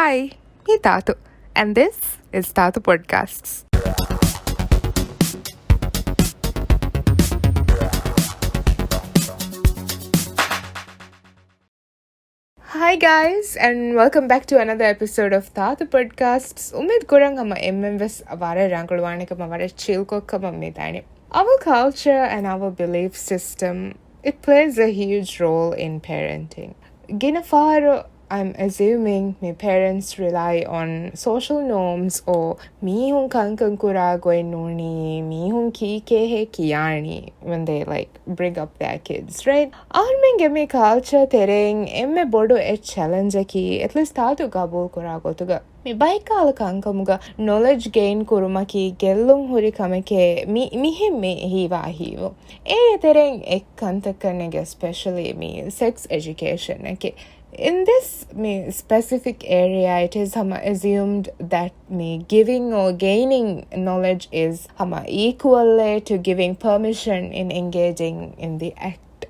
Hi, me Thaathu, and this is Thaathu Podcasts. Hi guys, and welcome back to another episode of Thaathu Podcasts. Umid kurang hama MMS avare rankulwanika mavare chilko medani. Our culture and our belief system, it plays a huge role in parenting. Ginafaro, I'm assuming my parents rely on social norms or mihun kankan kura nuni, mihun ki kehe kiyani when they bring up their kids, right? Arming me culture tereng emme bodo a challenge ki at least Thaathu gabul kura gotuga. Me baikala kankamuga knowledge gain kurumaki gellum huri kameke mihe me hiva hivo. E tereng ek kantakanege especially me sex education. Okay. In this specific area, it is assumed that giving or gaining knowledge is equal to giving permission in engaging in the act.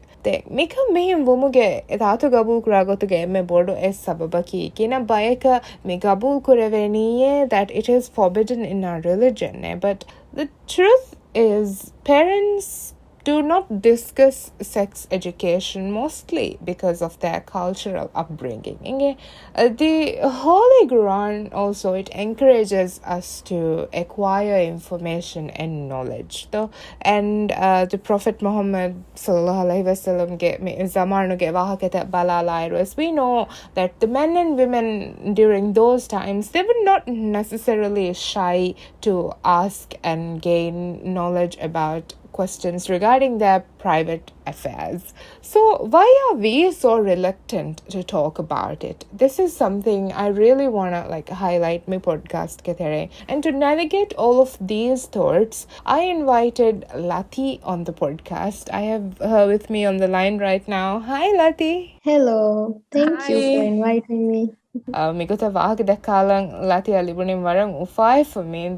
Mika mehim womuge Thaathu gabul kuragotuge me bodo es sababaki kina bayaka me gabul kureveniye that it is forbidden in our religion. But the truth is parents do not discuss sex education mostly because of their cultural upbringing. The Holy Quran also, it encourages us to acquire information and knowledge. And the Prophet Muhammad sallallahu alaihi wasallam we know that the men and women during those times, they were not necessarily shy to ask and gain knowledge about questions regarding their private affairs. So why are we so reluctant to talk about it? This is something I really want to highlight my podcast Katere. And to navigate all of these thoughts, I invited Lathy on the podcast. I have her with me on the line right now. Hi Lathy. Hello, thank you for inviting me. Mikuta wahak dakalang Lathy alibunim warang ufai for me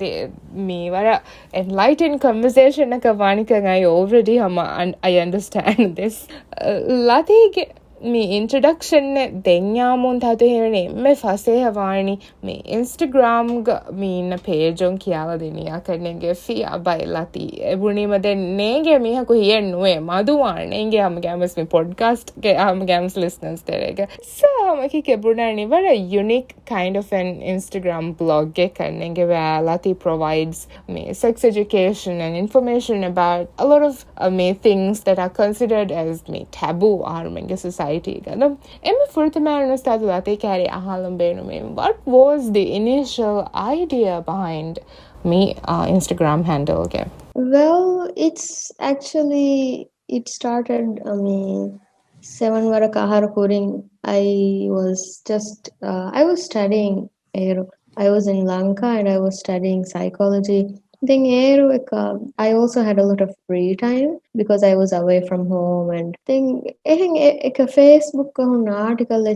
wara enlightened conversation nakawanika I already I understand this. Lathy me introduction denyamun Thaathu hene me fase havani me Instagram me na page on kiyala deniya karnenge fi abai Lathy ebuni made nege me haku here noe maduwan nenge gamas me podcast ke gamas listeners terega so maki kebuna ni very unique kind of an Instagram blog ke karnenge where Lathy provides me sex education and information about a lot of me things that are considered as me taboo arming society. What was the initial idea behind me Instagram handle again? Well, it started, 7 kuring. I was studying aero. I was in Lanka and I was studying psychology. Then I also had a lot of free time because I was away from home and then Facebook article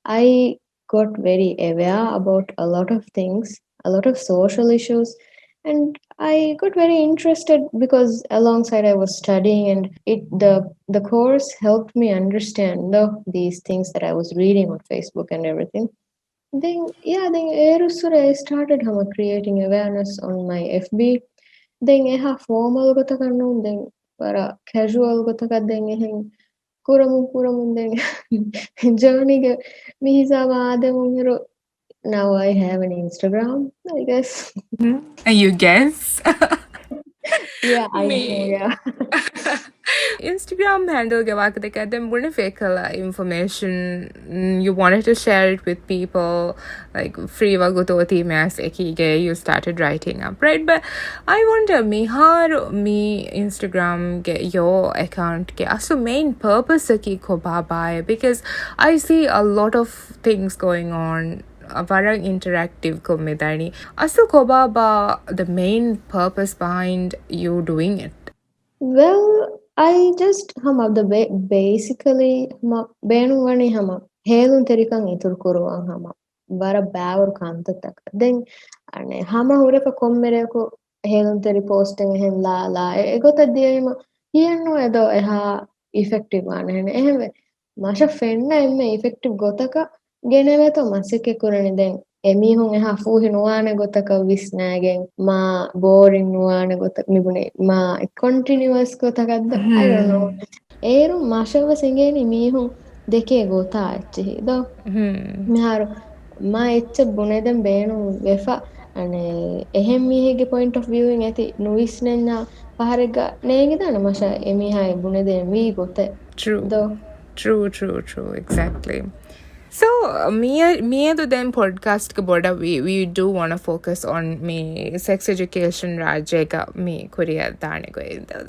I got very aware about a lot of things, a lot of social issues, and I got very interested because alongside I was studying and the course helped me understand these things that I was reading on Facebook and everything. Then I started creating awareness on my FB. Then I have formal gotakanum, then para casual gotaka then kuramun then journey mihisa now I have an Instagram, I guess. You guess? Yeah, I know, yeah. Instagram handle information you wanted to share it with people like free wagutoti mas ekige you started writing up, right? But I wonder me Instagram get your account get also main purpose ki ko babai because I see a lot of things going on varang interactive komedani asu kobaba the main purpose behind you doing it. Well, I just basically benuvani helun terikan itur kuruwan vara bawur kantatak. Then ane hurepa kommereko helun teri posting hen la egota diema hienno edo eha effective ane ehme Masha fenna emme effective gotaka geneveto masike kurani den emihun eha fuhi nuwane gotaka visnagen ma boring nuwane gotak mibune ma continuous gotakadda I don't know. Eru mashava singeni mihun deke gota achhi do miharu ma ecce buneden beenu vefa ane ehem mihige point of view en ati nuisnenna paharega neegidana masha emiha buneden mi gote True. do True. Exactly. So, me to them podcast ke boda we do want to focus on me sex education rajega me Korea dane ko.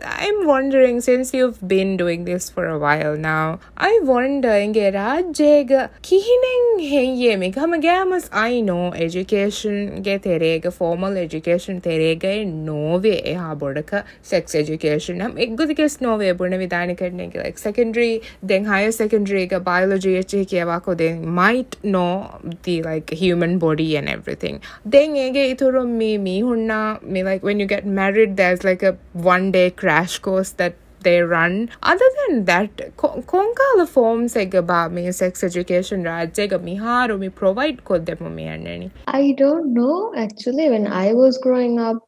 I'm wondering, since you've been doing this for a while now, I wonder inge rajega kihineng heye me kama gamas I know education ge terega formal education terega no ve ha bodaka sex education ham ekgudikes no ve bune vidane karne like secondary then higher secondary ka biology eche kiyawa ko then might know the like human body and everything. Then ege ituro me hunna me like when you get married there's like a 1 day crash course that they run. Other than that, konkala forms ba me sex education rajega miharu me provide kodemo me annani. I don't know actually. When I was growing up,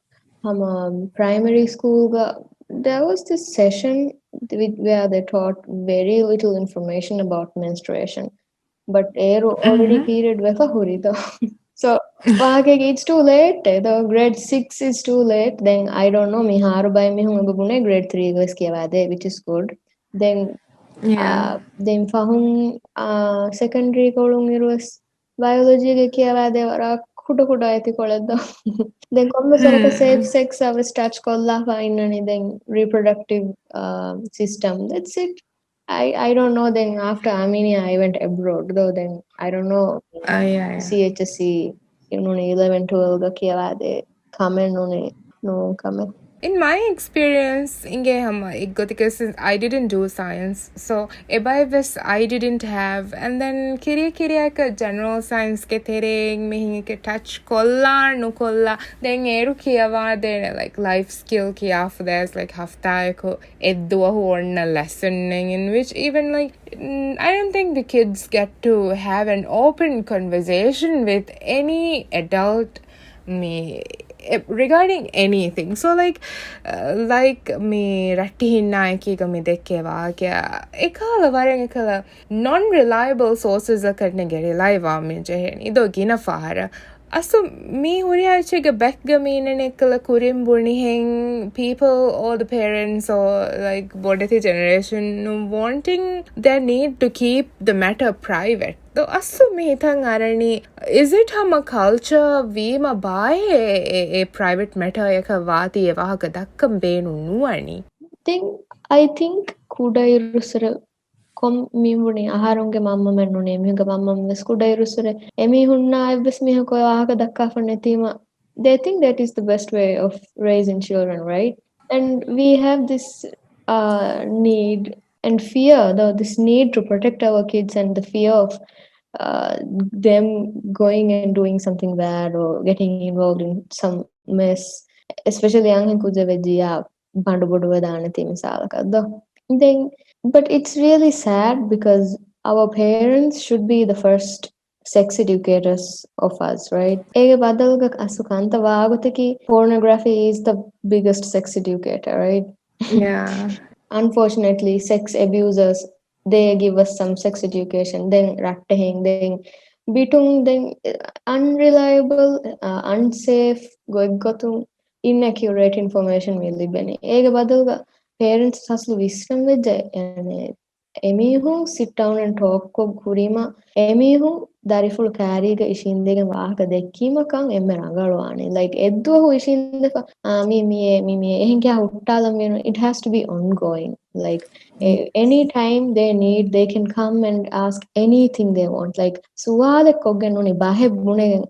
primary school, there was this session where they taught very little information about menstruation. But air already period vefa hurito. So it's too late. The grade 6 is too late. Then I don't know. Me haru by me hung grade 3 which is good. Then Yeah. then fahum secondary kolung irus biology ge kiyawa devara kuda kuda aiti koledda. Then komme saraka safe sex avas touch kolla finally then reproductive system. That's it. I don't know. Then after Armenia, I went abroad. Though then I don't know. Yeah. CHSC, 11, 12 ga kiyawade comment no comment. In my experience, since I didn't do science, so ebaivas I didn't have, and then kiriya ka general science ke tereng mehinge ke touch kolla no kolla, then eru kiyawa de like life skill kiya for there's like hafta ko edduwa horna lesson in which even like I don't think the kids get to have an open conversation with any adult me regarding anything. So like me ratti hinna ekiga me dekkewa kya ekala vareng ekala non reliable sources akarne ge rely wa me jehen ido gina fahara asu me huriyachiga bekga meenen ekala kurim burnihen people or the parents or like bodati generation wanting their need to keep the matter private. So asu me thang arani is it hama culture vima bae a private matter yaka vati ewaha dakkam beenu nuani. Then I think kuda irusara kom mimuni aharunge mamma mennune mihuga mamma mes kuda irusare emi hunna ebbes mihu ko ahaka dakka fannetima. They think that is the best way of raising children, right? And we have this need and fear, this need to protect our kids and the fear of them going and doing something bad or getting involved in some mess, especially young kujavejia bandu bodu vedana timisalakadda. Then, but it's really sad because our parents should be the first sex educators of us, right? Ege badalga asukanta vaagutiki pornography is the biggest sex educator, right? Yeah. Unfortunately, sex abusers they give us some sex education, then rattahing, then bitung, then unreliable, unsafe, gotum, inaccurate information will libeni. Ega badalga parents haslu wisdom with and emihu sit down and talk ko kurima emihu dariful carry ga ishindege wahaka dekkima kan emme rangalwane like eddu hu ishinde me ehin kya huttala me it has to be ongoing like anytime they need they can come and ask anything they want like suwale koggen nuni bahe bune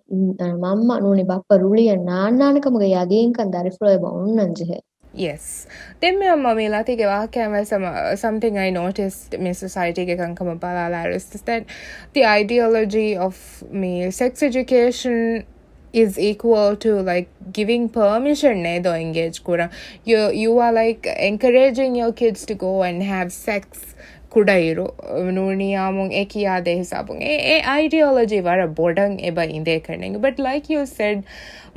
mamma nuni bappa ruliya naannanakamuga yagin kan dariful ba onnanje. Yes. Then me mummy lati ke something I noticed in society ke kankama balala is that the ideology of me sex education is equal to like giving permission ne do engage kura. You are like encouraging your kids to go and have sex kudairu nuniyamun ekiyade hisabun e ideology vara bodang eba inde karning. But like you said,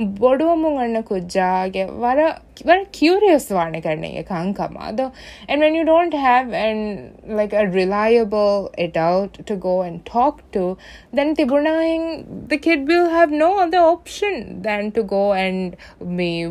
boduwamun anna kujjage vara curious wane karning e kankama ado. And when you don't have an like a reliable adult to go and talk to, then tibunahin the kid will have no other option than to go and me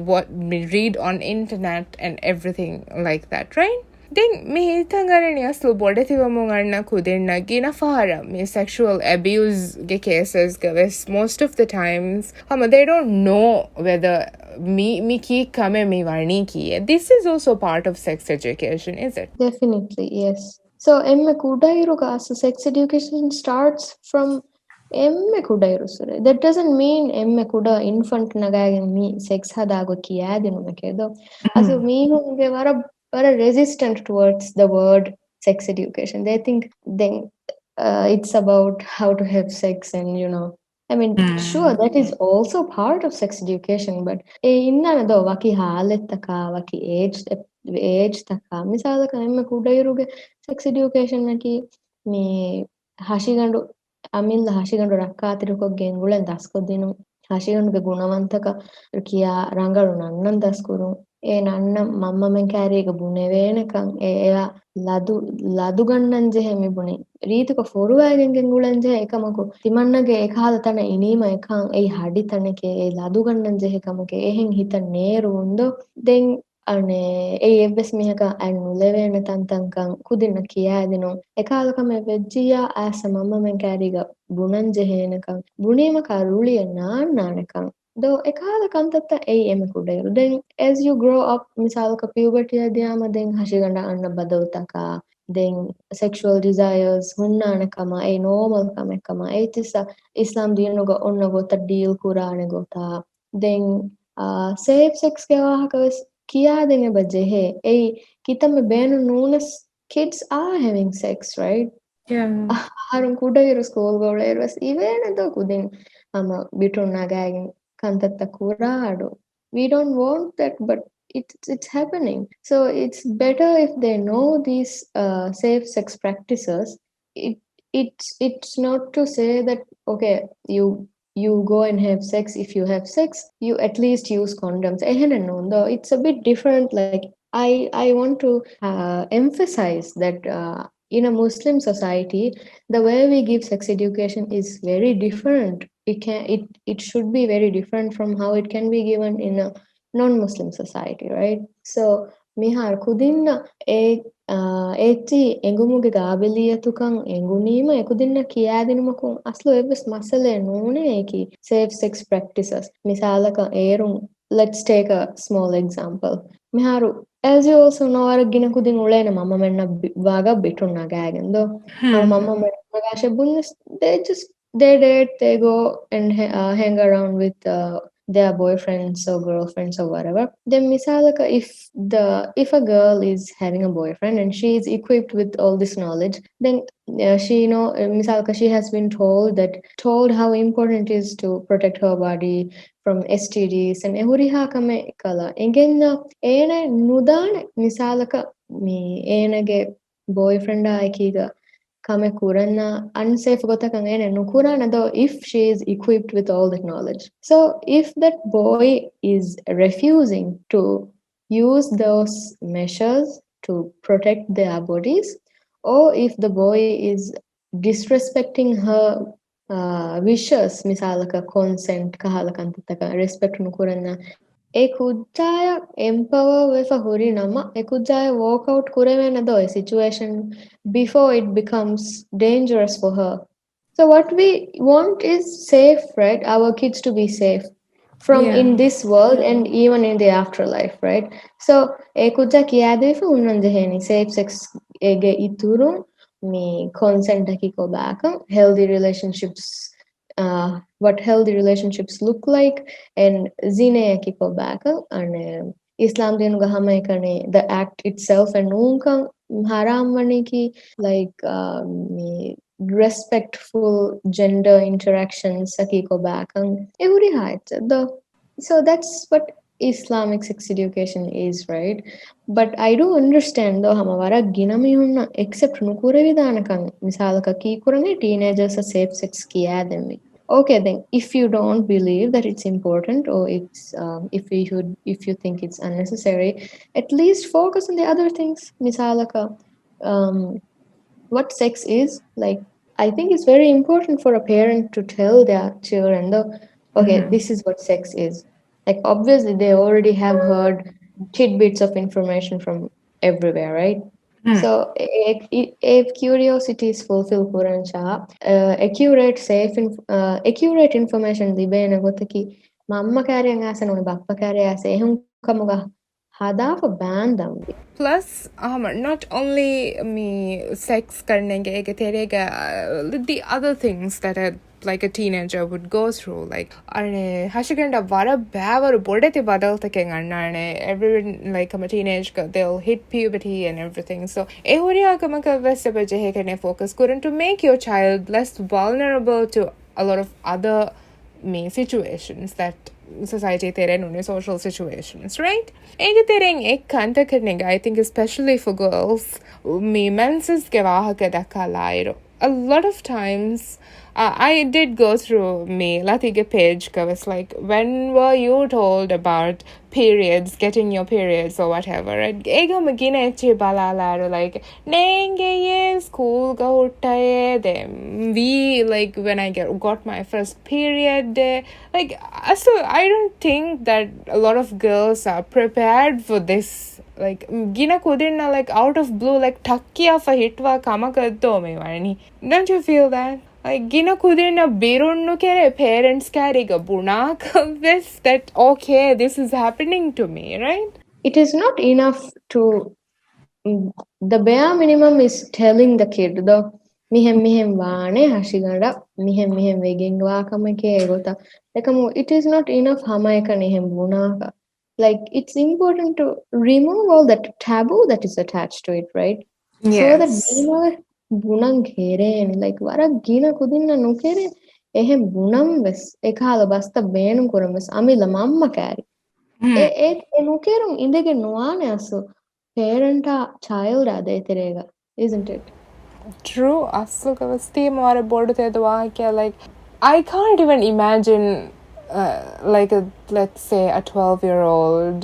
read on internet and everything like that, right? Then me hitangarani aslu bodethiwamun anna kudenna gina fara me sexual abuse ge cases gaves most of the times they don't know whether me ki kame me varni ki. This is also part of sex education, is it? Definitely, yes. So, emme kudairuga, so sex education starts from emme kudairu sure. That doesn't mean emme kuda infant nagagen me sex hadago kiyadinu mekedo. Also, me hunge vara resistant towards the word sex education. They think then it's about how to have sex and I mean, sure, that is also part of sex education, but innanado waki halettaka, waki age taka. Misalaka emme kudairuge sex education naki me hashigandu amilla hashigandu rakkaatiruko gengulen daskodinu hashiganduge gunawantaka kiya rangalu nannan daskuru ඒ නන්න මම්මමෙන් කෑරේක බුණේ වේනකං එයා ලදු ගන්නන් ජෙහෙ මිබුණේ රීතික ෆොරුවෑගෙන්ගෙන් ගුලන්ජෙ එකමකු තිමන්නගේ ඒකාල තන ඉනීම එකං ඒ හඩි තනකේ ඒ ලදු ගන්නන් ජෙහෙකමකේ එහෙන් හිත නේරුන්දො දෙන් අනේ ඒ එව්වෙස් මිහක අන් නුලෙවේන තන්තංකං කුදින්න කියාදෙනු එකාලකම වෙජ්ජියා ආස මම්මමෙන් කෑරීග බුණන් ජෙහේනකං බුණීම කරුලිය නාන්නානකං though ekala kantata ei emekuderu then as you grow up misalaka puberty adiyama then hashiganda anna badawtaka then sexual desires hunnana kama ei normal kama kama ei tisa islam dinuga onna gota deal kurane gota then safe sex ke wahaka wes kiya den eba jehe ei kitame benu nunes kids are having sex, right? Yeah. Harun kudairu school goleru even do kudin ama bitunna gagin kantatta kurado. We don't want that, but it's happening. So it's better if they know these safe sex practices. It's not to say that okay, you go and have sex. If you have sex, you at least use condoms. No, though it's a bit different. Like I want to emphasize that in a Muslim society, the way we give sex education is very different. It should be very different from how it can be given in a non-Muslim society, right? So mihar kudinna ඒච්චි එඟුමුගේ ගාබෙලියතුකං එඟුනීම එකුදින්න කියාදිනුමකුන් අස්ලු එවස් මසලේ නූනේ ඒකි safe sex practices මිසාලක ඒරුම් let's take a small example මිහාරු as you also know අරගෙන කුදින් උලේන මම මෙන්න වාගා බිටුන්නා ගෑගෙන්දෝ මම මෙන්න ගාෂේ බුන්නස් they date they go and hang around with their boyfriends or girlfriends or whatever then misalaka if a girl is having a boyfriend and she is equipped with all this knowledge then she misalaka she has been told how important it is to protect her body from STDs and ehuriha kame kala engenna ene nudane misalaka me enage boyfriend aikiga kame kurana unsafe gotakan ene nukurana though if she is equipped with all that knowledge. So if that boy is refusing to use those measures to protect their bodies, or if the boy is disrespecting her wishes, misalaka consent kahalakantaka respect nukurana ekujaya empower with a huri nama ekujaya walk out kurevenado a situation before it becomes dangerous for her. So what we want is safe, right? Our kids to be safe from Yeah. in this world and even in the afterlife, right? So ekuja kiyadef unanjeheni safe sex ege ituru me consent ko back healthy relationships what healthy relationships look like and zine ko back and Islam denuga hama ekane the act itself and unkan haram ki like respectful gender interactions saki ko back and every height the so that's what Islamic sex education is, right? But I do understand though hamawara ginamihunna except nukure vidanakan misalaka ki kurange teenagers are safe sex kiyademmi. Okay, then if you don't believe that it's important or it's if you think it's unnecessary, at least focus on the other things. Misalaka, um, what sex is like. I think it's very important for a parent to tell their children though, okay, this is what sex is. Like obviously they already have heard tidbits of information from everywhere, right? So if curiosity is fulfilled Kurancha, accurate information libena gotaki mamma carrying as an bappa carry as a hunkamuga hada for bandam. Plus, not only me sex karnenge ege terega the other things that like a teenager would go through, like arne hashiganda vara bavaru bodete badaltake annane everyone like a teenage girl, they'll hit puberty and everything. So ehuriya kamaka vesaba jehekane focus couldn't to make your child less vulnerable to a lot of other me situations that society terrain on social situations, right? Ege tereng ek kanta karnega, I think especially for girls, me menses ke wahaka dakalairo. A lot of times I did go through me Lathyfa page was like, when were you told about periods, getting your periods or whatever, right? Ega magina eche balalaru like nenge ye school ga uttaye them we like when I got my first period like so I don't think that a lot of girls are prepared for this. Like gina kudinna like out of blue like takkiya fa hitwa kamakaddo me wani. Don't you feel that? Like gina kudinna birunnu kere parents carry ga bunak this that okay this is happening to me, right? It is not enough to the bare minimum is telling the kid the mihem vaane hashiganda mihem wegen waakamake egota ekamu it is not enough hamayaka nihem bunaka. Like it's important to remove all that taboo that is attached to it, right? So that Yes. gina bunang keren like wara gina kudinna nukere ehem bunam ves ekhala basta beenum kuram ves amila mamma kari e nukerum indege nuane asu parent child adeterega, isn't it? True, అస్సలు వస్తే మారే board తెదవాకే like I can't even imagine like let's say a 12-year-old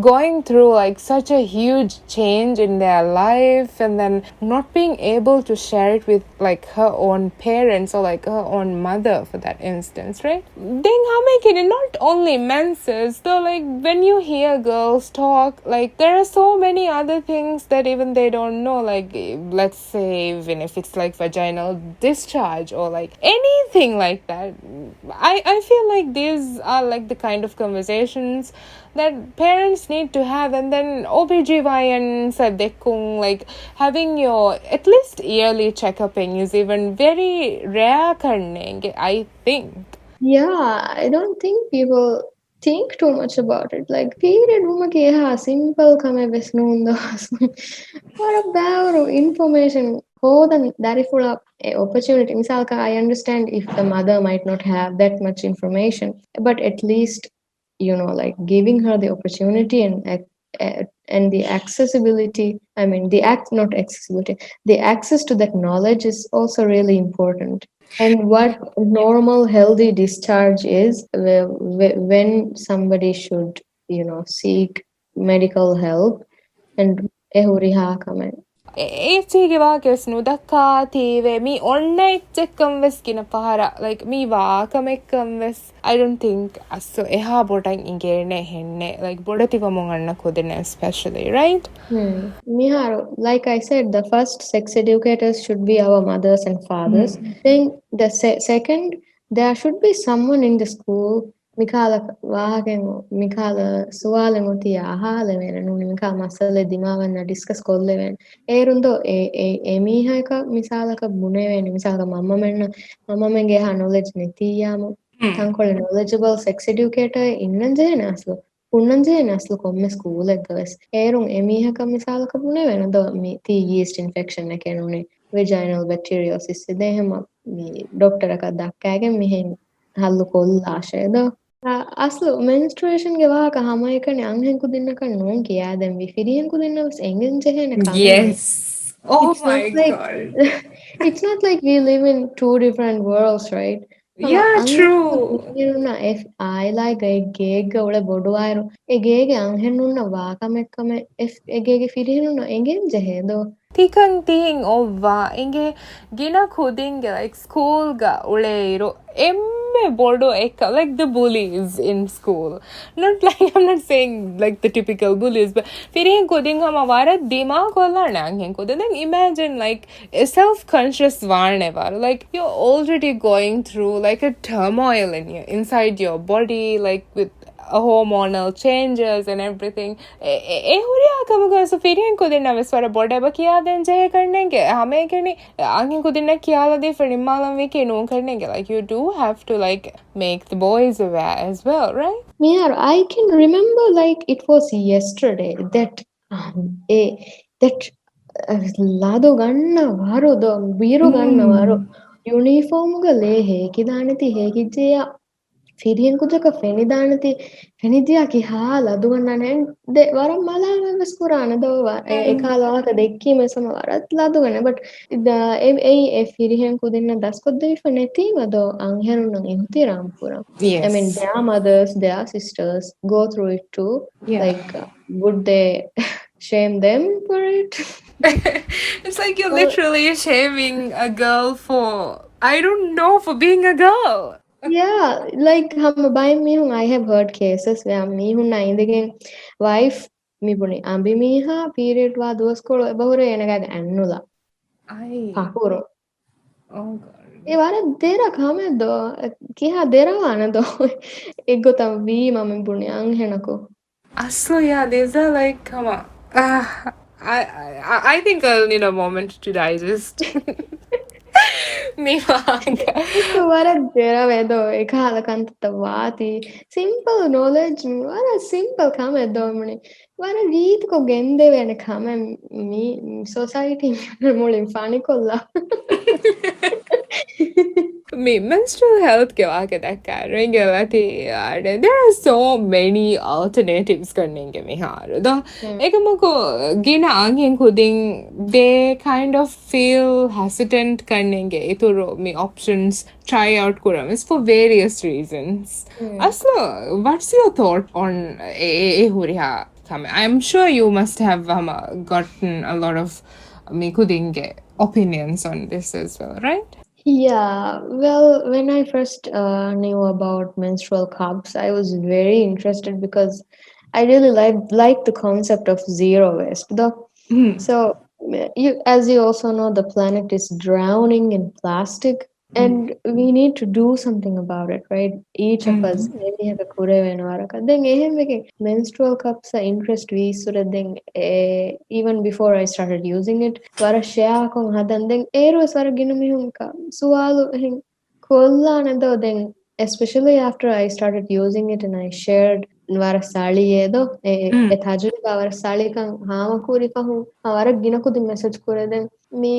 going through like such a huge change in their life and then not being able to share it with like her own parents or like her own mother for that instance, right? Then how make it not only menses though, like when you hear girls talk, like there are so many other things that even they don't know, like let's say even if it's like vaginal discharge or like anything like that. I feel like these are like the kind of conversations that parents need to have. And then OBGYN said like having your at least yearly checkup is even very rare karne, I think. Yeah, I don't think people think too much about it. Like period woman ha simple kame besnundo what about information more than that is full of opportunity. Misalka, I understand if the mother might not have that much information, but at least like giving her the opportunity and the accessibility. I mean, the act not accessibility, the access to that knowledge is also really important. And what normal healthy discharge is when somebody should seek medical help and ehuriha kame. ඒචීගේ වාකෙස් නුදක්කා තීවේ මී ඔන්න එච්චෙක්කම් වෙස් කින පහර like මී වාකමෙක්කම් වෙස් I don't think අස්සෝ එහා බොටන් ඉගේනේ හෙන්නේ like බොඩතිවමුන් අන්න කොදෙන especially, right? Miharu, like I said, the first sex educators should be our mothers and fathers. Then the second, there should be someone in the school. Mikala wahagen Mikala suwalen uti ahale wen nuni Mikala masale dimawanna discuss kolle wen erundo e mihaka misalaka bune wen misalaka mamma menge ha knowledge netiyama tankolle knowledgeable sex educator innanje naslo unnanje naslo komme school ekgas erun e mihaka misalaka bune wen do mi ti yeast infection ekenuni vaginal bacteriosis edehema mi doctor aka dakkagen mihen hallu kolla asheda అసలు మెన్‌స్ట్రుయేషన్‌ಗೆ ವಾಹಕ ಹಮಯಕನೆ ಅಂಹೆಂಕು ದಿನ್ನಕ ನೋಂಕಿ ಯಾದೆಂವಿ ಫಿರಿಯಂಕು ದಿನ್ನವಸ್ ಎಂಗೆಂಚೆಹೆನೆ ಕಮೆಂವಿ. Yes. Oh It's not my like god. it's not like we live in two different worlds, right? Yeah, ಅಂಹೆಂಕು true. ದಿನ್ನಗಿರುನ ಎಫ್ ಆಯ್ಲಾಗ ಗೇಗ ಒಳೆ ಬೊಡುವಾಯರು ಎಗೇಗೆ ಅಂಹೆನ್ನುನ್ನ ವಾಕಮೆಕ್ಕಮೆ ಎಫ್ ಎಗೇಗೆ ಫಿರಿಯನುನ್ನ ಎಂಗೆಂಜೆಹೆದೋ. Tikan ting ovva inge gina khudinge like school ga uleiro emme bodo ekka like the bullies in school. Not like I'm not saying like the typical bullies, but firin khudinga ma vara dimag holla nang khudin. Then imagine like a self-conscious varne var like you're already going through like a turmoil in your inside your body like with hormonal changes and everything. हुरिया कम कर so फिर इनको दिन ना विस्वार body बा किया दिन जाए करने के हमें के नहीं आगे को दिन ना किया ला दे फिर मालूम है कि नो करने के like you do have to like make the boys aware as well, right? Yeah, I can remember like it was yesterday that that ಲಾದು ಗಣ್ಣ ವಾರುದು ಬೀರು ಗಣ್ಣ ವಾರು ಯೂನಿಫಾರ್ಮ್‌ಗಲೆ ಹೇಕಿದಾನತಿ ಹೇಗಿಜ್ಜೆಯ ಫಿರಿಯನ್ ಕುಜಕ ಫೆನಿದಾನತಿ ಫೆನಿದಿಯಾ ಕಿಹಾ ಲದುಗಣ್ಣನೆ ದೆ ವರ ಮಲಾವೆಸ್ ಕುರಾನ ದವ Hmm. ಎಕಾಲ ವಾಕ ದೆಕ್ಕಿ ಮೆಸಮ ವರತ್ ಲದುಗಣ ಬಟ್ ದ ಎ ಫಿರಿಯನ್ ಕುದಿನ ದಸ್ಕೊದ್ದೆ ಫನೆತಿ ಮದೋ ಅಂಹೆರುನ ಇಂತಿ ರಾಂಪುರ. I mean, Yes. their mothers, their sisters go through it too. Yeah. Like, would they shame them for it? It's like you're Well, literally shaming a girl for I don't know for being a girl. yeah, like by me, I have heard cases where me who na indigen wife me buni ambi miha period wa dos ko bahura enaga annula I pakuro. oh god. E vara dera kame do kiha dera wana do egota vi mame buni ang henako. So yeah, these are like come on. I think I'll need a moment to digest. Me manga. Itu vara dera vedo ekala kantata vati simple knowledge vara simple kame do mani vara read ko gende vene kame mi society mulin fani kolla. Me menstrual health के वाके तक करेंगे वाटी यार there are so many alternatives करने के में हार तो एक मुको गिना आंखें खुदिंग they kind of feel hesitant करने के इतो रो me options try out Kurram is for various reasons. Aslo, what's your thought on A Huriya come? I'm sure you must have gotten a lot of me खुदिंग के opinions on this as well, right? Yeah, well, when I first knew about menstrual cups, I was very interested because I really like the concept of zero waste. Though, so as you also know, the planet is drowning in plastic, and we need to do something about it, right? Each of us maybe have a kurevenwaraka. Then making menstrual cups are interest we so that then even before I started using it, vara share kong hadan then eros vara ginumihunka sualu hin kolla nado then especially after I started using it and I shared vara sali edo e thajuri vara sali kan hama kuri kahu vara ginaku din message kore then me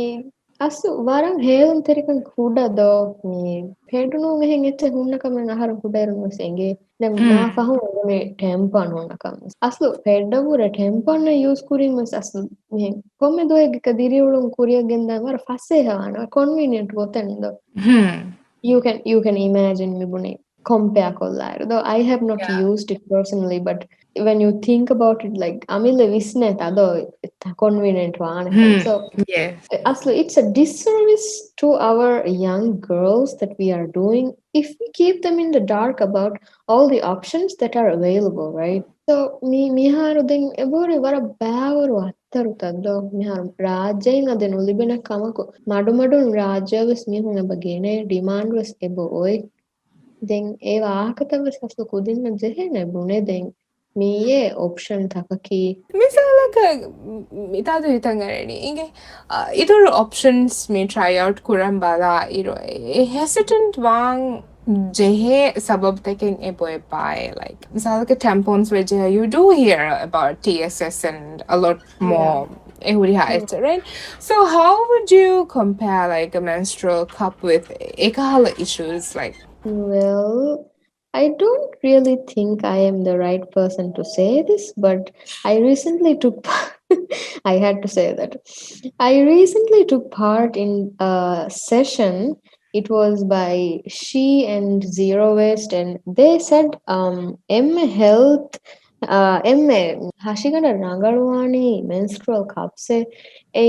අස්සු වරන් හේලුම් තෙරිකන් කුඩදෝ මේ පෙඩුණු මෙහෙන් එච්ච හුන්නකමෙන් අහර කුඩේරුම් සෙන්ගේ දැන් මා ෆහු මේ ටෙම්පන් හොන්නකම් අස්ලු පෙඩ්ඩවුර ටෙම්පන් use කුරින් මස් අස්ලු මෙහෙන් කොම්මෙ දොයක කදිරියුළුම් කුරියගෙන් දැන් වර ෆස්සේ හවන කොන්වීනියන්ට් ගොතෙන්ද you can imagine me bune compare kollaru though I have not Yeah. used it personally but when you think about it like amile visne tado convenient vaanakam so Yes. actually, it's a disservice to our young girls that we are doing if we keep them in the dark about all the options that are available, right? So, miharu den ebore vara bavaru attaru taddo miharu rajyen aden ulibena kamaku madu madun rajyaves mihun eba gene demand was ebo oi den e waakataves asu kudinna jehene bune den miye option takaki Misalaka itado hitangareni inge idor options may try out kurambala iro hesitant wang jehe sabab taking a boy by like misalaka tampons where you do hear about TSS and a lot yeah. more right? So how would you compare like a menstrual cup with ekala issues like Well, I don't really think I am the right person to say this, but I recently took I had to say that. I recently took part in a session. It was by She and Zero Waste, and they said M health M Hashigana Rangalwani menstrual cups a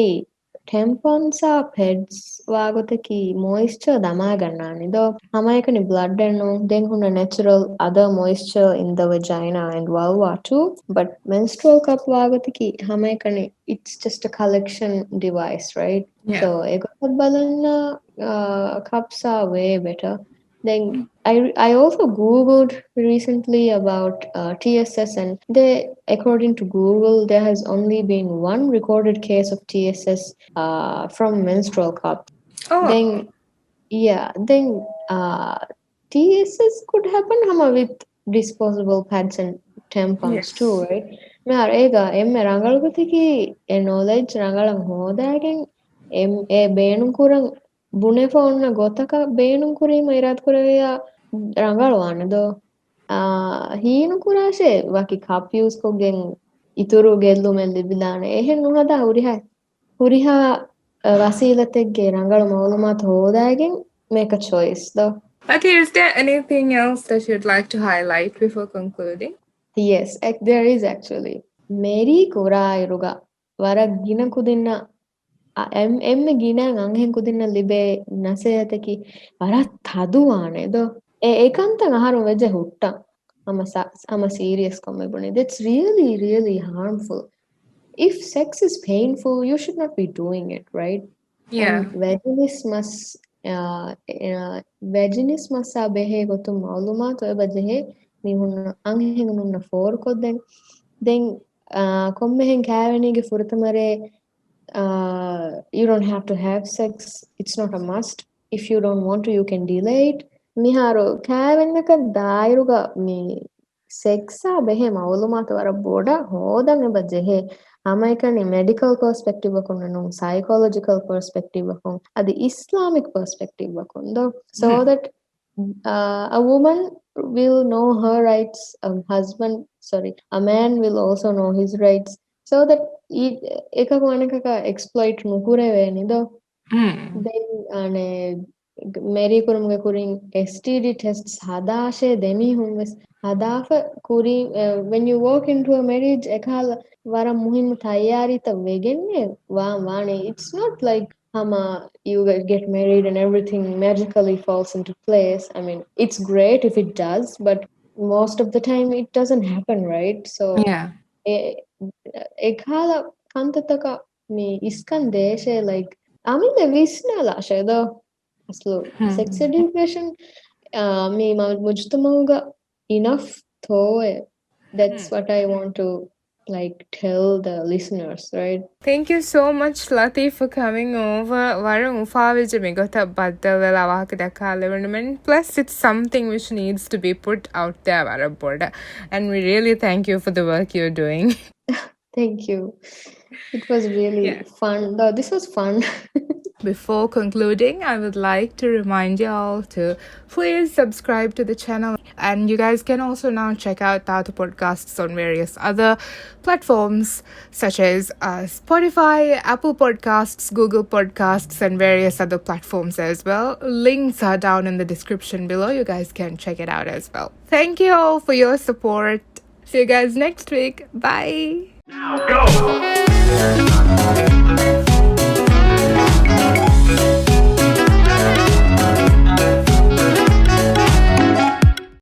tampons pads wagotaki moisture damaganani Hamayakani blood and then kuna natural other moisture in the vagina and vulva too. But menstrual cup vagatiki hamayakani it's just a collection device, right? Yeah. So ekotabalana cups are way better. Then I also googled recently about TSS, and they according to Google there has only been one recorded case of TSS from menstrual cup. Oh, Then then TSS could happen hama with disposable pads and tampons too, yes. right? මෙහර ඒක එම්ම රංගලපතිකි knowledge රංගලම් හෝදාගෙන් ඒ බේනුම් කුරන් බුණෙෆ ඔන්න ගොතක බේනුම් කුරීම ඉරත් කුරවයා රංගලවානද හීනු කුරාශේ වකි කප් use කොගෙන් ඉතුරු ගෙල්ලුමෙන් ලිබිදාන එහෙන් නුහදා ಹುರಿಹಾ ವಸೀಲತೆಗೆ ರಂಗಳು ಮೌಲುಮಾತ್ ಹೋದಾಗೆನ್ make a choice though. Okay, is there anything else that you'd like to highlight before concluding? Yes, there is actually. Mary Kurairuga ವರ ಗಿನ ಕುದಿನ್ನ ಎಮ್ಮೆ ಗಿನ ಅಂಹೆನ್ ಕುದಿನ್ನ ಲಿಬೆ ನಸೆಯತಕಿ ವರ ತದುವಾನೆದು ಏಕಾಂತ ಆಹಾರ ವೆಜೆ ಹುಟ್ಟ ಅಮ serious komme that's really really harmful. If sex is painful, you should not be doing it, right? And Yeah. vaginismus behe gotum malumat oy bajehe mihun anhengunna for kodden then kommehen kævenige furtamare you don't have to have sex. It's not a must. If you don't want to, you can delay it. Miharo kævennaka dairuga me sexa behe malumat wara boda hodan eba jehe amaikani medical perspective akon psychological perspective akon adi Islamic perspective akon so that a woman will know her rights, a man will also know his rights, so that ekaka anekaka exploit nukureve nido. Then ane Mary kurumge kuring STD tests hadashe demi humves hadafa kuri when you walk into a marriage ekala vara muhim tayyarita vegenne waane. It's not like hama you get married and everything magically falls into place. I mean, it's great if it does, but most of the time it doesn't happen, right? So Yeah. ekala kantataka me iskan deshe like amile visnala shaydo aslo sex education me mujtamauga enough though. That's what I want to like tell the listeners, right? Thank you so much, Lathy, for coming over. Varun ufavija migota baddavela awaka dakalevenumen. Plus, it's something which needs to be put out there, Varaboda. And we really thank you for the work you're doing. Thank you. It was really fun. No, this was fun. Before concluding, I would like to remind you all to please subscribe to the channel. And you guys can also now check out Thaathu podcasts on various other platforms such as Spotify, Apple Podcasts, Google Podcasts, and various other platforms as well. Links are down in the description below. You guys can check it out as well. Thank you all for your support. See you guys next week. Bye. Now go!